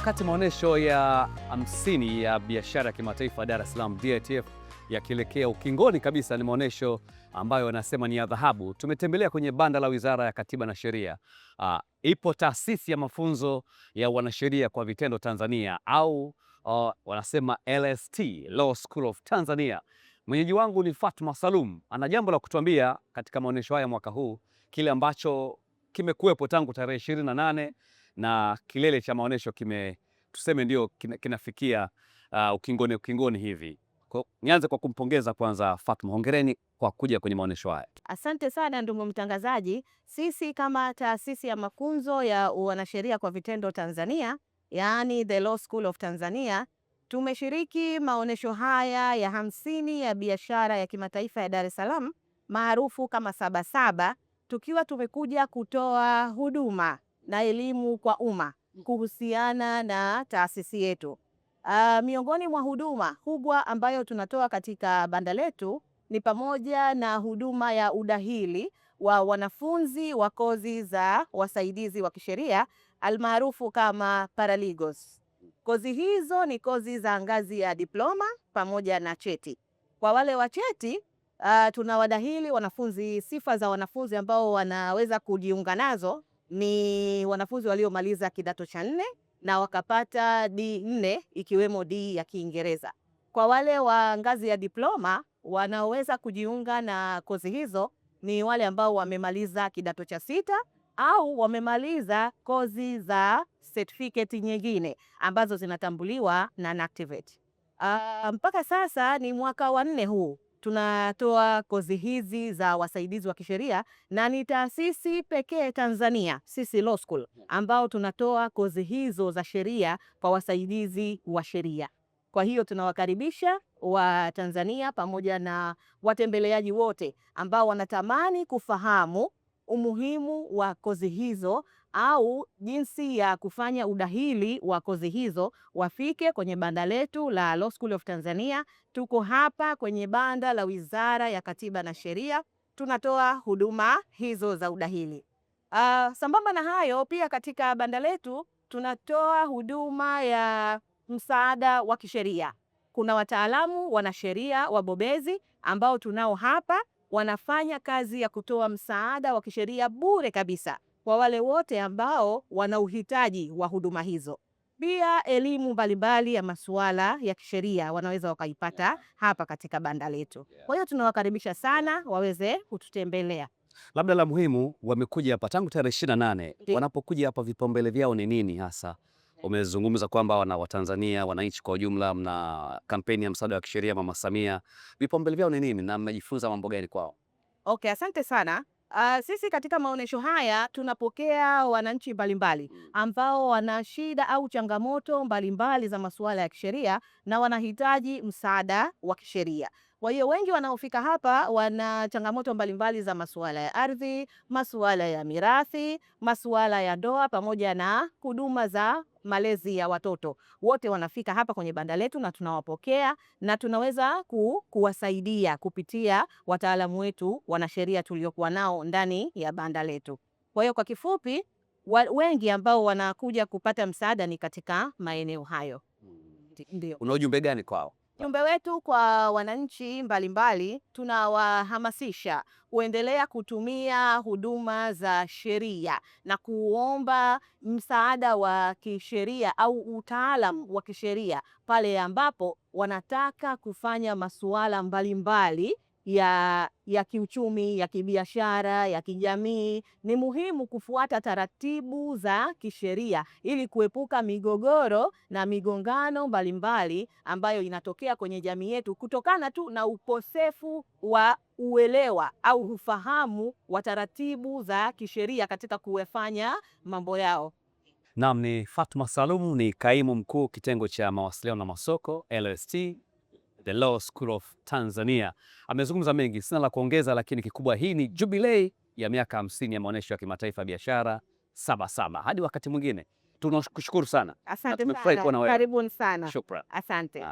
Wakati maonyesho ya 50 ya biashara ya kimataifa Dar es Salaam DITF yakielekea ukingoni kabisa, ni maonyesho ambayo wanasema ni ya dhahabu. Tumetembelea kwenye banda la Wizara ya Katiba na Sheria. Ipo taasisi ya mafunzo ya wanasheria kwa vitendo Tanzania, au wanasema LST, Law School of Tanzania. Mwenyeji wangu ni Fatma Salum, ana jambo la kutuambia katika maonyesho haya mwaka huu, kile ambacho kimekuwepo tangu tarehe 28 na kilele cha maonyesho tuseme ndio kinafikia ukingoni hivi. Nianze kwa kumpongeza kwanza Fatma, hongereni kwa kuja kwenye maonyesho haya. Asante sana ndugu mtangazaji. Sisi kama taasisi ya mafunzo ya wanasheria kwa vitendo Tanzania, yaani The Law School of Tanzania, tumeshiriki maonyesho haya ya 50 ya biashara ya kimataifa ya Dar es Salaam maarufu kama Sabasaba, tukiwa tumekuja kutoa huduma na elimu kwa umma kuhusiana na taasisi yetu. Miongoni mwa huduma kubwa ambayo tunatoa katika banda letu ni pamoja na huduma ya udahili wa wanafunzi wa kozi za wasaidizi wa kisheria almaarufu kama paralegals. Kozi hizo ni kozi za ngazi ya diploma pamoja na cheti. Kwa wale wa cheti, tunawadahili wanafunzi. Sifa za wanafunzi ambao wanaweza kujiunga nazo ni wanafunzi waliomaliza kidato cha 4 na wakapata D4 ikiwemo D ya Kiingereza. Kwa wale wa ngazi ya diploma wanaoweza kujiunga na kozi hizo ni wale ambao wamemaliza kidato cha 6 au wamemaliza kozi za certificate nyingine ambazo zinatambuliwa na NACTVET. Mpaka sasa ni mwaka wa 4 huu tunatoa kozi hizi za wasaidizi wa kisheria, na ni taasisi pekee Tanzania, sisi Law School, ambao tunatoa kozi hizo za sheria kwa wasaidizi wa sheria. Kwa hiyo tunawakaribisha wa Tanzania pamoja na watembeleaji wote ambao wanatamani kufahamu umuhimu wa kozi hizo au jinsi ya kufanya udahili wa kozi hizo, wafike kwenye banda letu la Law School of Tanzania. Tuko hapa kwenye banda la Wizara ya Katiba na Sheria, tunatoa huduma hizo za udahili. Sambamba na hayo, pia katika banda letu tunatoa huduma ya msaada wa kisheria. Kuna wataalamu wanasheria wabobezi ambao tunao hapa, wanafanya kazi ya kutoa msaada wa kisheria bure kabisa kwa wale wote ambao wana uhitaji wa huduma hizo. Pia elimu mbalimbali ya masuala ya kisheria wanaweza wakaipata hapa katika banda letu. Kwa hiyo tunawakaribisha sana waweze kututembelea. Labda la muhimu, wamekuja hapa tangu tarehe 28. Wanapokuja hapa vipaumbele vyao ni nini hasa? Umezungumza kwamba Watanzania, wananchi kwa ujumla, mna kampeni ya msaada wa kisheria Mama Samia. Vipaumbele vyao ni nini na mmejifunza mambo gani kwao? Okay, asante sana. Sisi katika maonyesho haya tunapokea wananchi mbalimbali ambao wana shida au changamoto mbalimbali za masuala ya kisheria na wanahitaji msaada wa kisheria. Kwa hiyo wengi wanaofika hapa wana changamoto mbalimbali za masuala ya ardhi, masuala ya mirathi, masuala ya ndoa pamoja na huduma za malezi ya watoto. Wote wanafika hapa kwenye banda letu na tunawapokea na tunaweza kuwasaidia kupitia wataalamu wetu wanasheria tuliokuwa nao ndani ya banda letu. Kwa hiyo kwa kifupi, wengi ambao wanakuja kupata msaada ni katika maeneo hayo. Ndio. Una ujumbe gani kwao? Ujumbe wetu kwa wananchi mbalimbali, tunawahamasisha kuendelea kutumia huduma za sheria na kuomba msaada wa kisheria au utaalamu wa kisheria pale ambapo wanataka kufanya masuala mbalimbali ya kiuchumi, ya kibiashara, ya kijamii. Ni muhimu kufuata taratibu za kisheria ili kuepuka migogoro na migongano mbalimbali ambayo inatokea kwenye jamii yetu kutokana tu na ukosefu wa uelewa au ufahamu wa taratibu za kisheria katika kufanya mambo yao. Naam, ni Fatma Salum, ni kaimu mkuu kitengo cha mawasiliano na masoko LST, The Law School of Tanzania. Amezungumza mengi, sina la kuongeza, lakini kikubwa, hii ni jubilei ya miaka 50 ya maonyesho ya kimataifa ya biashara Sabasaba. Hadi wakati mwingine, tunakushukuru sana. Asante sana. Karibuni sana. Shukrani. Asante.